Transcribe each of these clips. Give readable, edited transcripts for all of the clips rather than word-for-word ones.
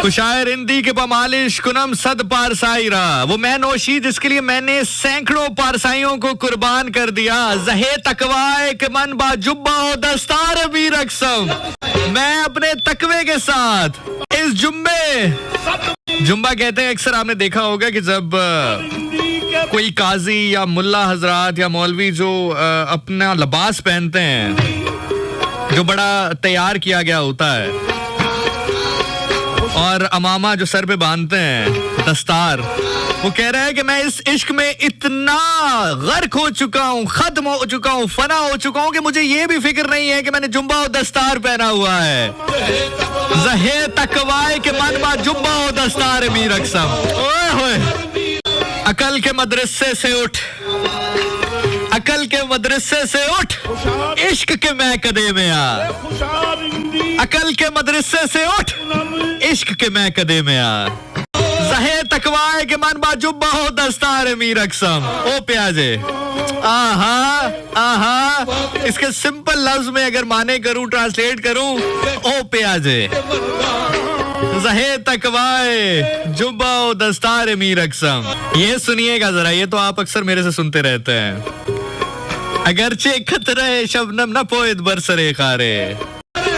खुशायर हिंदी के पमालिश कुनम सद पारसाईरा, वो मैं नोशी जिसके लिए मैंने सैकड़ों पारसाइयों को कुर्बान कर दिया। जहे तकवाए के मन बा जुब्बा हो दस्तार भी रक्सम, मैं अपने तकवे के साथ इस जुम्बा कहते हैं। अक्सर आपने देखा होगा कि जब कोई काजी या मुल्ला हजरात या मौलवी जो अपना लिबास पहनते हैं जो बड़ा तैयार किया गया होता है और अमामा जो सर पे बांधते हैं दस्तार, वो कह रहा है कि मैं इस इश्क में इतना गर्क हो चुका हूँ, खत्म हो चुका हूँ, फना हो चुका हूँ कि मुझे ये भी फिक्र नहीं है कि मैंने जुम्बा और दस्तार पहना हुआ है। ज़हे तकवाए के मन बा जुम्बा और दस्तार मीर अक्सम। ओए होए, अकल के मदरसे से उठ, अकल के मदरसे से उठ, इश्क के मैं कदे में आ। अकल के मदरसे से उठ, इश्क के मैं कदे में आ। ज़हे तकवाए के मन बा जुब्बा हो दस्तार मीर अक्सम। ओ प्याजे, आहा आहा, इसके सिंपल लफ्ज में अगर माने करूं, ट्रांसलेट करूं, ओ प्याजे। ज़हे तकवाए जुब्बा हो दस्तार मीर अक्सम। ये सुनिएगा जरा, ये तो आप अक्सर मेरे से सुनते रहते हैं। अगरचे खतरे शबनम न पोएद बरसरे खारे,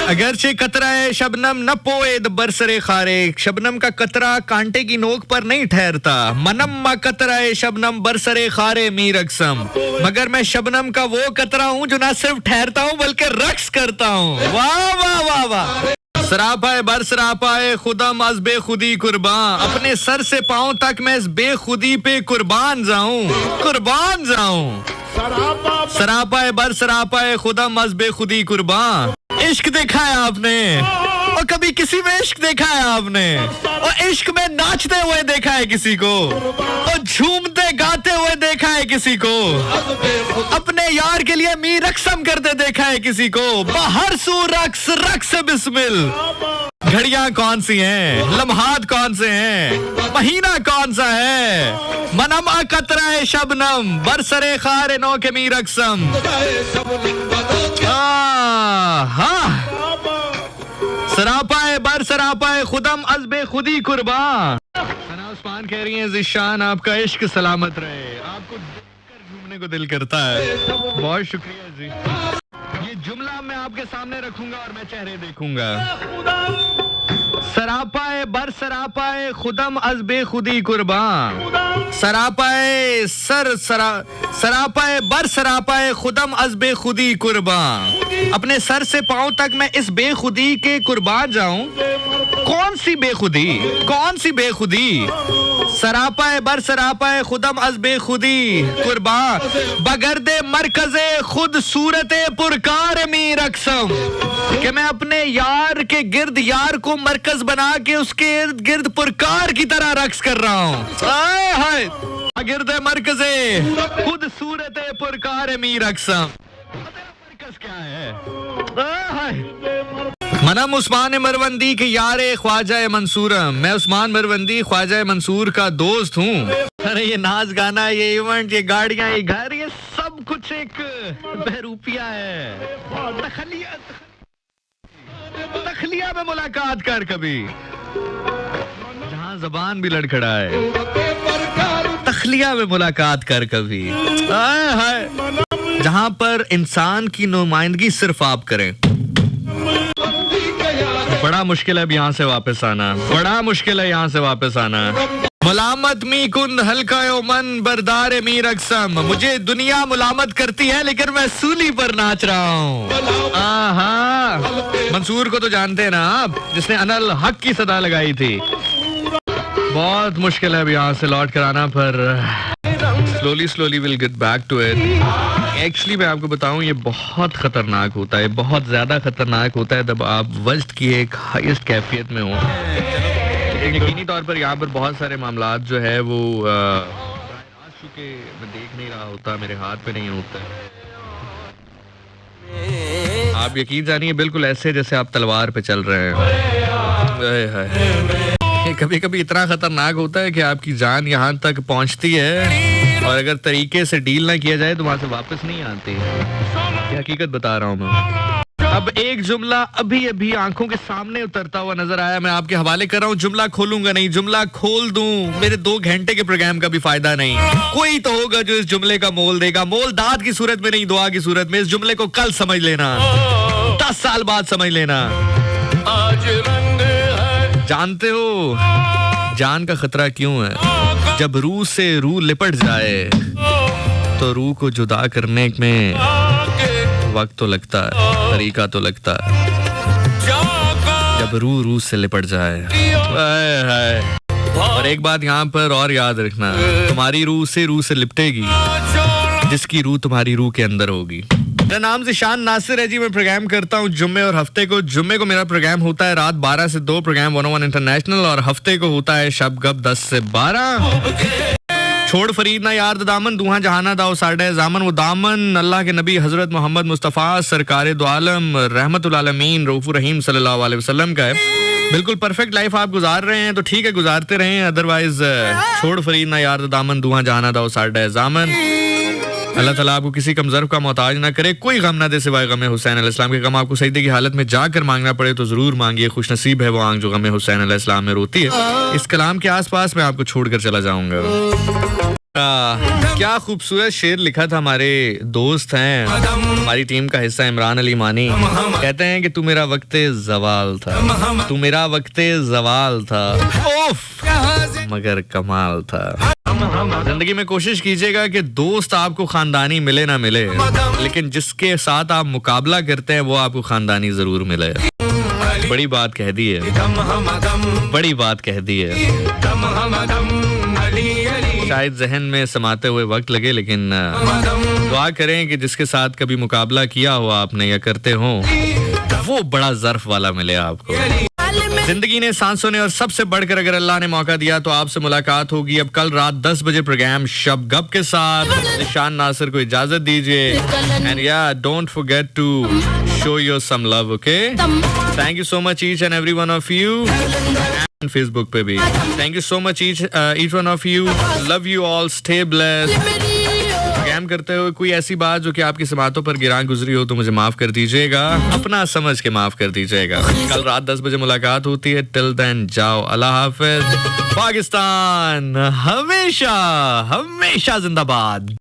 अगरचे कतरा है शबनम न पोएद बरसरे खारे, शबनम का कतरा कांटे की नोक पर नहीं ठहरता। मनम कतरा है शबनम बरसरे खारे मीर अक्सम, मगर मैं शबनम का वो कतरा हूँ जो ना सिर्फ ठहरता हूँ बल्कि रक्स करता हूँ। वाह वाह वाह वाह। सरापाए बरसरापाए खुदम अज बेखुदी कुर्बान, अपने सर से पांव तक मैं इस बेखुदी पे कुर्बान जाऊं, कुर्बान जाऊं। सरापाए बरसरापाए खुदम अज बेखुदी कुर्बान। इश्क देखा है आपने, और कभी किसी में इश्क देखा है आपने, और इश्क में नाचते हुए देखा है किसी को, और झूमते गाते हुए देखा है किसी को, अपने यार के लिए मीर रक्सम करते देखा है किसी को। बाहर सू रक्स रक्स बिस्मिल। घड़ियां कौन सी हैं, लम्हात कौन से हैं, महीना कौन सा है। मनम अकतरा शबनम बरसरे खारे नो के मीर अक्सम। सरापाए बर सरापाए खुदम अज़बे खुदी कुर्बान। सना उस्मान कह रही हैं ज़िशान आपका इश्क सलामत रहे, आपको देखकर झूमने को दिल करता है। बहुत शुक्रिया जी। ये जुमला मैं आपके सामने रखूंगा और मैं चेहरे देखूंगा। सरापाए बर सरापाए खुदम अज़बे खुदी कुर्बान। सरापाए सरापाए बर सरापाए खुदम अज़बे खुदी कुर्बान। अपने सर से पांव तक मैं इस बेखुदी के कुर्बान जाऊं। कौन सी बेखुदी, कौन सी बेखुदी। सरापाए बर सरापाए खुदम अज़बे खुदी कुर्बान, बगर्दे मरकज़े खुद सूरते पुरकार मीर अक्सम, कि मैं अपने यार के गिर्द यार को मरकज बना के उसके इर्द गिर्द पुरकार की तरह रक्स कर रहा हूँ। आए हाय, गिर्दे मरकज़े खुद सूरते पुरकार मीर अक्सम। मरकज क्या है? आए हाय। मनम उस्मान मरवंदी के यारे ख्वाजा मंसूरम, मैं उस्मान मरवंदी ख्वाजा मंसूर का दोस्त हूँ। अरे ये नाच गाना, ये इवेंट, ये गाड़ियाँ, ये घर, ये सब कुछ एक बहरूपिया है। तखलिया में मुलाकात कर कभी, जहाँ जबान भी लड़खड़ाए। तखलिया में मुलाकात कर कभी, जहाँ पर इंसान की नुमाइंदगी सिर्फ आप करें। बड़ा मुश्किल है अब यहाँ से वापस आना, बड़ा मुश्किल है यहाँ से वापस आना। मुलामत मी कुंद हल्का मन बरदार मीर अक्सम, मुझे दुनिया मुलामत करती है लेकिन मैं सूली पर नाच रहा हूँ। आहा, मंसूर को तो जानते हैं ना आप, जिसने अनल हक की सदा लगाई थी। बहुत मुश्किल है अब यहाँ से लौट कर आना, पर slowly will get back to it. Actually मैं आपको बताऊं, ये बहुत खतरनाक होता है, बहुत ज्यादा खतरनाक होता है जब आप वज़्द की एक हाईएस्ट कैफियत में हो। यकीनी तौर पर यहाँ पर बहुत सारे मामलात जो है वो चूंकि मैं देख नहीं रहा होता, मेरे हाथ पे नहीं होता। आप यकीन जानिए बिल्कुल ऐसे जैसे आप तलवार पे चल रहे हैं। कभी कभी इतना खतरनाक होता है कि आपकी जान यहाँ तक पहुँचती है और अगर तरीके से डील ना किया जाए तो वहाँ से वापस नहीं आती। ये हकीकत बता रहा हूँ मैं। अब एक जुमला अभी अभी आंखों के सामने उतरता हुआ नजर आया, मैं आपके हवाले कर रहा हूँ। जुमला खोलूंगा नहीं, जुमला खोल दूं, मेरे 2 घंटे के प्रोग्राम का भी फायदा नहीं। कोई तो होगा जो इस जुमले का मोल देगा, मोल दाद की सूरत में नहीं, दुआ की सूरत में। इस जुमले को कल समझ लेना, 10 साल बाद समझ लेना। जानते हो जान का खतरा क्यों है? जब रूह से रूह लिपट जाए तो रूह को जुदा करने में वक्त तो लगता है, तरीका तो लगता है। जब रूह से लिपट जाए। और एक बात यहाँ पर और याद रखना, तुम्हारी रूह से लिपटेगी जिसकी रूह तुम्हारी रूह के अंदर होगी। मेरा नाम ज़िशान नासिर है जी, मैं प्रोग्राम करता हूँ जुम्मे और हफ्ते को। जुम्मे को मेरा प्रोग्राम होता है रात 12 से 2, प्रोग्राम 101 इंटरनेशनल, और हफ्ते को होता है शब गब 10 से 12। छोड़ फरीद ना यार दामन, दूहा जहाना दाओ साढ़े जामन। वो दामन अल्लाह के नबी हजरत मोहम्मद मुस्तफ़ा सरकार दो आलम रहमतुल आलमीन रऊफ़ुर रहीम सल्लल्लाहु अलैहि वसल्लम का है। बिल्कुल परफेक्ट लाइफ आप गुजार रहे हैं तो ठीक है, गुजारते रहें, अदरवाइज छोड़ फरीद ना यार दामन, दूहा जहाना दाओ साढ़े जामन। अल्लाह ताला आपको किसी कमजोर का मोहताज ना करे, कोई गम ना दे सिवाय गम हुसैन अलैहिस्सलाम के। गम आपको सजदे की हालत में जाकर मांगना पड़े तो जरूर मांगिए, खुश नसीब है वो आंख जो गम हुसैन अलैहिस्सलाम में रोती है। इस कलाम के आसपास मैं आपको छोड़कर चला जाऊंगा। क्या खूबसूरत शेर लिखा था, हमारे दोस्त हैं, हमारी टीम का हिस्सा इमरान अली मानी। कहते हैं कि तू मेरा वक्ते जवाल था, तू मेरा वक्ते जवाल था, ओफ मगर कमाल था। जिंदगी में कोशिश कीजिएगा कि दोस्त आपको खानदानी मिले ना मिले, लेकिन जिसके साथ आप मुकाबला करते हैं वो आपको खानदानी जरूर मिले। बड़ी बात कह दी है, बड़ी बात कह दी है। शायद जहन में समाते हुए वक्त लगे, लेकिन दुआ करें कि जिसके साथ कभी मुकाबला किया हो आपने या करते हो वो बड़ा ज़र्फ वाला मिले आपको। जिंदगी ने, सांसों ने, और सबसे बढ़कर अगर अल्लाह ने मौका दिया तो आपसे मुलाकात होगी अब कल रात 10 बजे प्रोग्राम शब गप के साथ। ज़िशान नासिर को इजाजत दीजिए, एंड या don't forget to show your some love, okay? Thank you so much each and every one of you. Facebook पे भी thank you so much each one of you. Love you all, stay blessed. Programme करते हुए कोई ऐसी बात जो कि आपकी समातों पर गिरान गुजरी हो तो मुझे माफ कर दीजिएगा, अपना समझ के माफ कर दीजिएगा। कल रात 10 बजे मुलाकात होती है, टिल देन जाओ, अल्लाह हाफिज। पाकिस्तान हमेशा हमेशा जिंदाबाद।